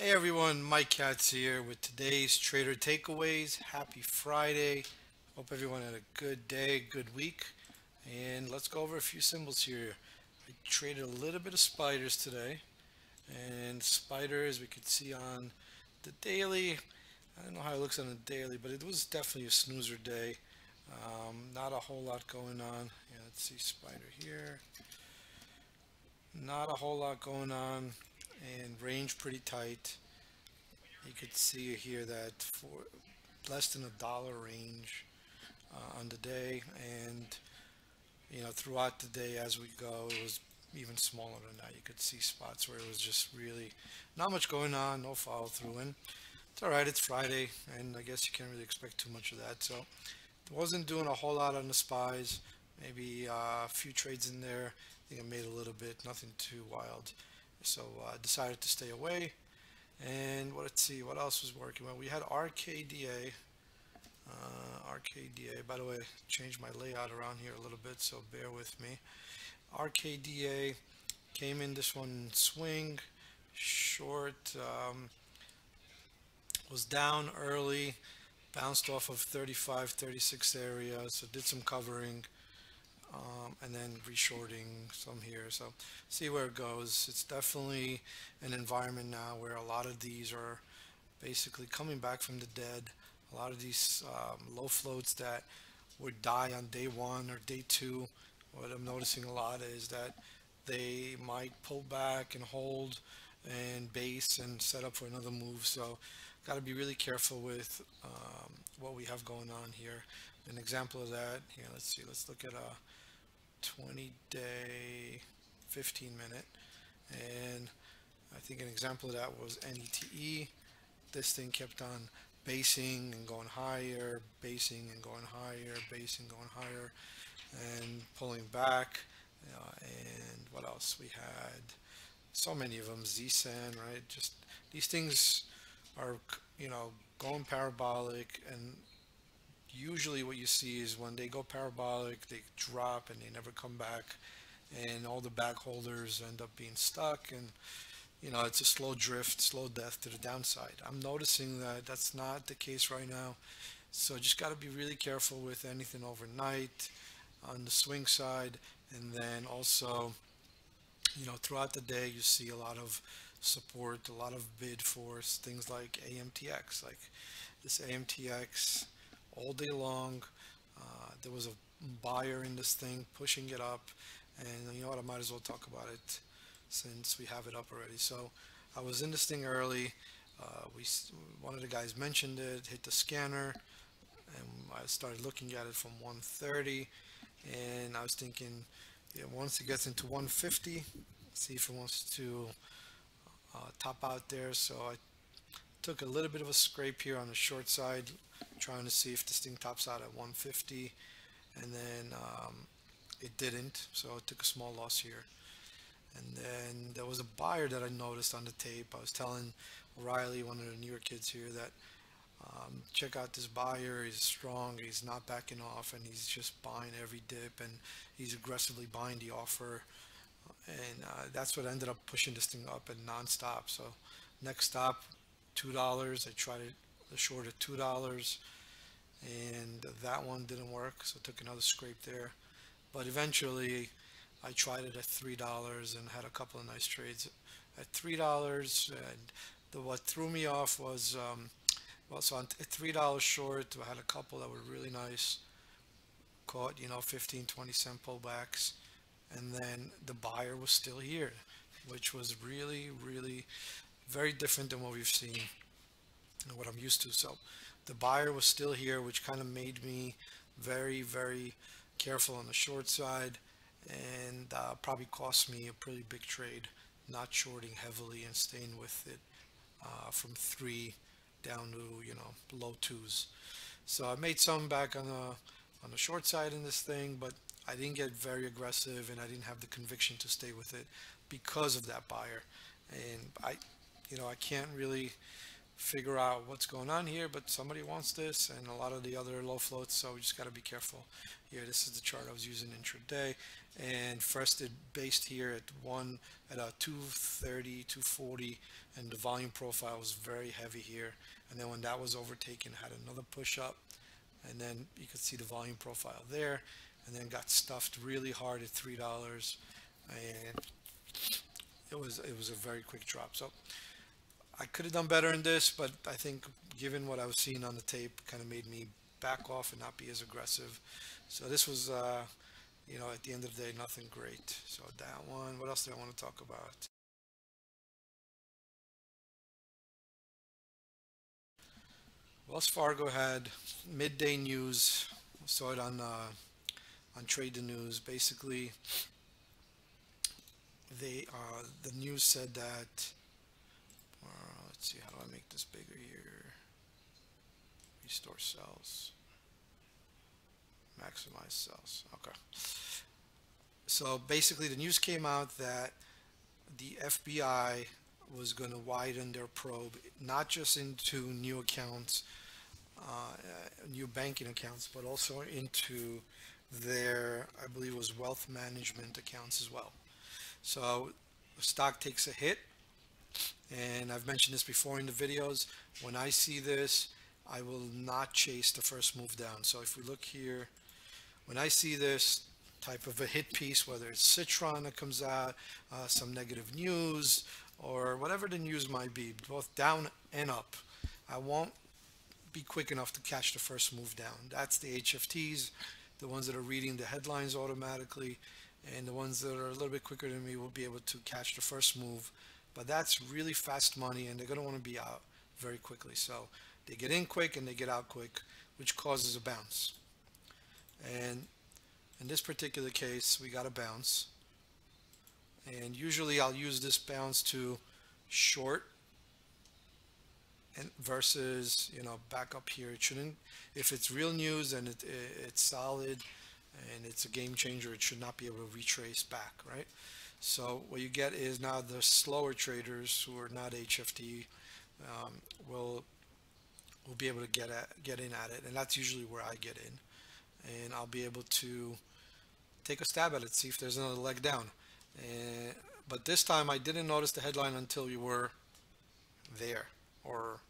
Hey everyone, Mike Katz here with today's Trader Takeaways. Happy Friday. Hope everyone had a good day, good week. And let's go over a few symbols here. I traded a little bit of spiders today. And spiders we could see on the daily. I don't know how it looks on the daily, but it was definitely a snoozer day. Not a whole lot going on. Yeah, let's see spider here. Not a whole lot going on. And range pretty tight. You could see here that for less than $1 range on the day, and throughout the day as we go, it was even smaller than that. You could see spots where it was just really not much going on, no follow through, and it's all right. It's Friday, and I guess you can't really expect too much of that. So it wasn't doing a whole lot on the spies. Maybe a few trades in there. I think I made a little bit, nothing too wild. So I decided to stay away. And let's see what else was working well. We had RKDA. RKDA. By the way, changed my layout around here a little bit, so bear with me. RKDA came in this one swing, short, was down early, bounced off of 35, 36 area, so did some covering. And then reshorting some here, so see where it goes. It's definitely an environment now where a lot of these are basically coming back from the dead. A lot of these low floats that would die on day one or day two, what I'm noticing a lot is that they might pull back and hold and base and set up for another move. So got to be really careful with what we have going on here. An example of that here, let's see, let's look at a 20-day 15-minute, and I think an example of that was NETE. This thing kept on basing and going higher, basing and going higher, basing, going higher, and pulling back. And what else we had? So many of them. ZSAN, right? Just these things are going parabolic, and usually what you see is when they go parabolic, they drop and they never come back, and all the back holders end up being stuck, and it's a slow drift, slow death to the downside. I'm noticing that that's not the case right now, so just got to be really careful with anything overnight on the swing side. And then also throughout the day you see a lot of support, a lot of bid for things like AMTX, like this AMTX all day long. There was a buyer in this thing pushing it up, and you know what, I might as well talk about it since we have it up already. So I was in this thing early. One of the guys mentioned it, hit the scanner, and I started looking at it from 130, and I was thinking, once it gets into 150, see if it wants to top out there. So I took a little bit of a scrape here on the short side, trying to see if this thing tops out at 150, and then it didn't, so I took a small loss here. And then there was a buyer that I noticed on the tape. I was telling O'Reilly, one of the newer kids here, that check out this buyer. He's strong, he's not backing off, and he's just buying every dip, and he's aggressively buying the offer. And that's what ended up pushing this thing up and non-stop. So next stop, $2. I tried it the short at $2, and that one didn't work, so I took another scrape there. But eventually I tried it at $3 and had a couple of nice trades at $3. And what threw me off was so at $3 short, I had a couple that were really nice, caught 15, 20 cent pullbacks, and then the buyer was still here, which was really, really very different than what we've seen and what I'm used to. So the buyer was still here, which kind of made me very, very careful on the short side, and probably cost me a pretty big trade, not shorting heavily and staying with it from 3 down to low 2s. So I made some back on the short side in this thing, but I didn't get very aggressive, and I didn't have the conviction to stay with it because of that buyer. And I can't really figure out what's going on here, but somebody wants this and a lot of the other low floats, so we just got to be careful. Here, this is the chart I was using intraday, and first it based here at 230, 240, and the volume profile was very heavy here, and then when that was overtaken, had another push up, and then you could see the volume profile there, and then got stuffed really hard at $3, and it was a very quick drop. So I could have done better in this, but I think given what I was seeing on the tape, kind of made me back off and not be as aggressive. So this was, you know, at the end of the day, nothing great. So that one. What else do I want to talk about? Wells Fargo had midday news. Saw it on Trade the News. Basically, the news said that. Let's see, how do I make this bigger here? Restore cells. Maximize cells. Okay. So basically, the news came out that the FBI was going to widen their probe, not just into new accounts, new banking accounts, but also into their, I believe it was wealth management accounts as well. So the stock takes a hit, and I've mentioned this before in the videos. When I see this, I will not chase the first move down. So if we look here, when I see this type of a hit piece, whether it's Citron that comes out, some negative news, or whatever the news might be, both down and up, I won't be quick enough to catch the first move down. That's the HFTs, the ones that are reading the headlines automatically, and the ones that are a little bit quicker than me will be able to catch the first move. But that's really fast money, and they're going to want to be out very quickly. So they get in quick and they get out quick, which causes a bounce. And in this particular case, we got a bounce. And usually I'll use this bounce to short and versus, you know, back up here. It shouldn't, if it's real news and it's solid and it's a game changer, it should not be able to retrace back, right? So what you get is now the slower traders who are not HFT will be able to get in at it, and that's usually where I get in, and I'll be able to take a stab at it, see if there's another leg down. But this time I didn't notice the headline until we were there or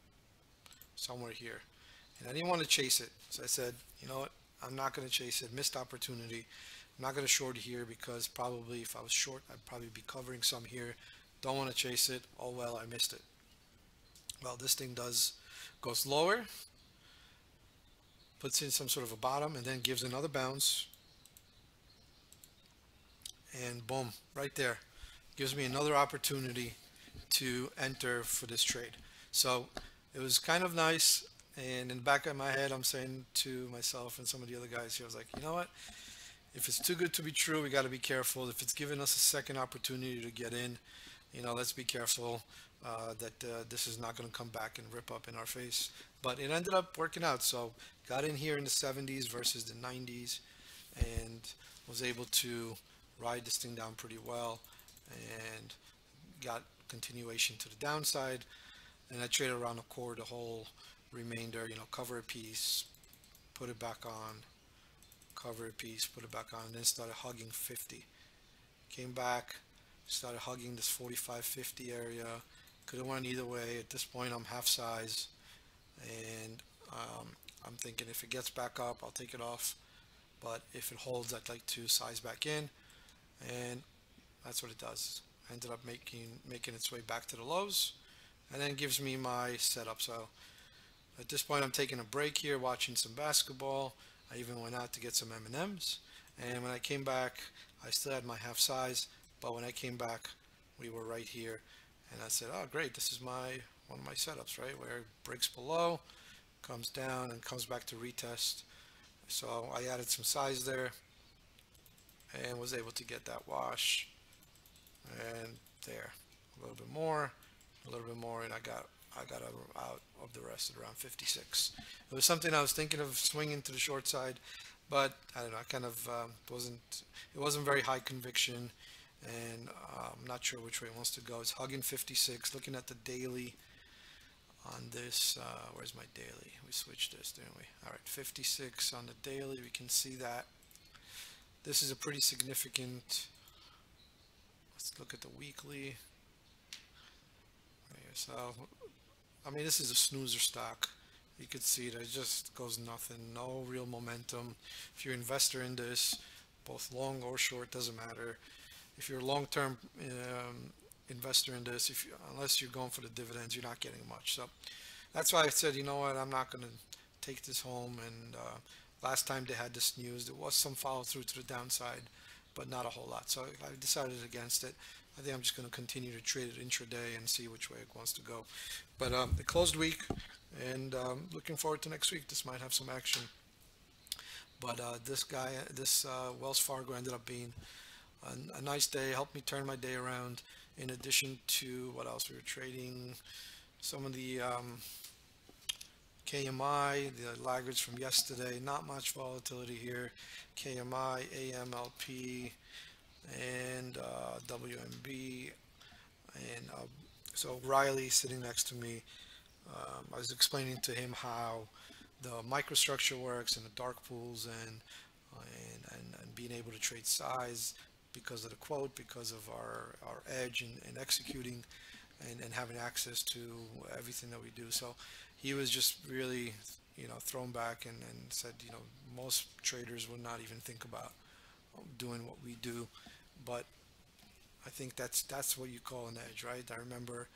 somewhere here, and I didn't want to chase it. So I said, you know what, I'm not going to chase it. Missed opportunity. I'm not going to short here because probably if I was short, I'd probably be covering some here. Don't want to chase it. Oh well, I missed it. Well, this thing goes lower, puts in some sort of a bottom, and then gives another bounce. And boom, right there. Gives me another opportunity to enter for this trade. So it was kind of nice. And in the back of my head, I'm saying to myself and some of the other guys here, I was like, you know what? If it's too good to be true, we got to be careful. If it's giving us a second opportunity to get in, you know, let's be careful that this is not going to come back and rip up in our face. But it ended up working out. So got in here in the 70s versus the 90s and was able to ride this thing down pretty well and got continuation to the downside. And I traded around the core the whole remainder, you know, cover a piece, put it back on, cover a piece, put it back on, and then started hugging 50. Came back, started hugging this 45-50 area. Could have went either way. At this point, I'm half size, and I'm thinking if it gets back up, I'll take it off. But if it holds, I'd like to size back in, and that's what it does. Ended up making its way back to the lows, and then gives me my setup. So at this point, I'm taking a break here, watching some basketball. I even went out to get some M&Ms, and when I came back, I still had my half size, but when I came back, we were right here, and I said, oh great, this is one of my setups, right, where it breaks below, comes down, and comes back to retest. So I added some size there, and was able to get that wash, and there, a little bit more, and I got out of the rest at around 56. It was something I was thinking of swinging to the short side, but I don't know, I kind of it wasn't very high conviction, and I'm not sure which way it wants to go. It's hugging 56, looking at the daily. on this. Where's my daily? We switched this, didn't we? All right, 56 on the daily. We can see that this is a pretty significant. Let's look at the weekly. So, I mean, this is a snoozer stock. You could see it just goes nothing, no real momentum. If you're an investor in this, both long or short, doesn't matter. If you're a long-term investor in this, unless you're going for the dividends, you're not getting much. So that's why I said, you know what, I'm not going to take this home. And last time they had this news, there was some follow through to the downside, but not a whole lot. So I decided against it. I think I'm just going to continue to trade it intraday and see which way it wants to go. But the closed week, and looking forward to next week. This might have some action. But this Wells Fargo ended up being a nice day. Helped me turn my day around. In addition to what else we were trading, some of the KMI, the laggards from yesterday. Not much volatility here. KMI, AMLP, and WMB, and so Riley sitting next to me. I was explaining to him how the microstructure works and the dark pools and being able to trade size because of the quote, because of our edge in executing and having access to everything that we do. So he was just really, thrown back and said, most traders would not even think about doing what we do. But I think that's what you call an edge, right? I remember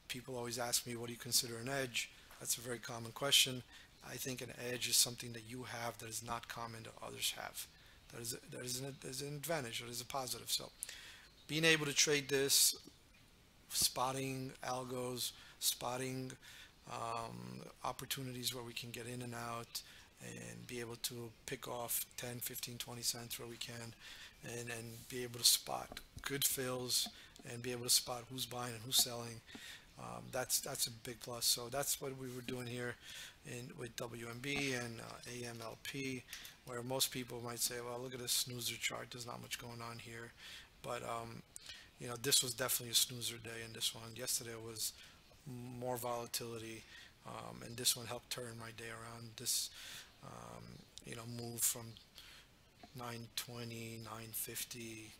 people always ask me, what do you consider an edge? That's a very common question. I think an edge is something that you have that is not common that others have. That is an advantage, that is a positive. So being able to trade this, spotting algos, spotting opportunities where we can get in and out and be able to pick off 10, 15, 20 cents where we can, and be able to spot good fills and be able to spot who's buying and who's selling. That's a big plus. So that's what we were doing here with WMB and AMLP, where most people might say, well, look at this snoozer chart, there's not much going on here. But this was definitely a snoozer day in this one. Yesterday was more volatility, and this one helped turn my day around. This move from 920, 950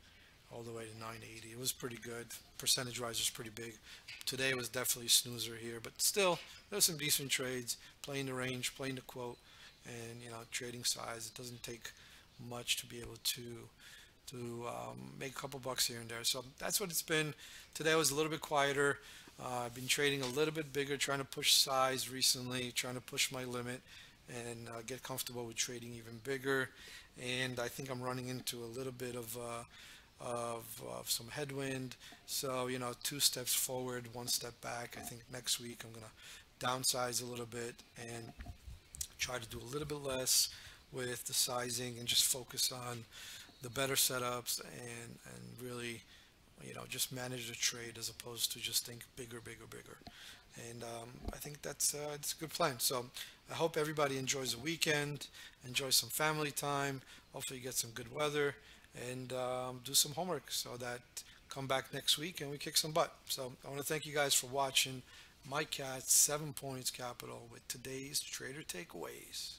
all the way to 980. It was pretty good. Percentage wise was pretty big. Today was definitely a snoozer here, but still there's some decent trades, playing the range, playing the quote, and trading size. It doesn't take much to be able to make a couple bucks here and there. So that's what it's been. Today was a little bit quieter. I've been trading a little bit bigger, trying to push size recently, trying to push my limit and get comfortable with trading even bigger. And I think I'm running into a little bit of some headwind. So 2 steps forward, 1 step back. I think next week I'm gonna downsize a little bit and try to do a little bit less with the sizing and just focus on the better setups and really just manage the trade as opposed to just think bigger. And I think it's a good plan. So I hope everybody enjoys the weekend, enjoys some family time, hopefully get some good weather, and do some homework so that come back next week and we kick some butt. So I want to thank you guys for watching Mike Katz, 7 Points Capital, with today's Trader Takeaways.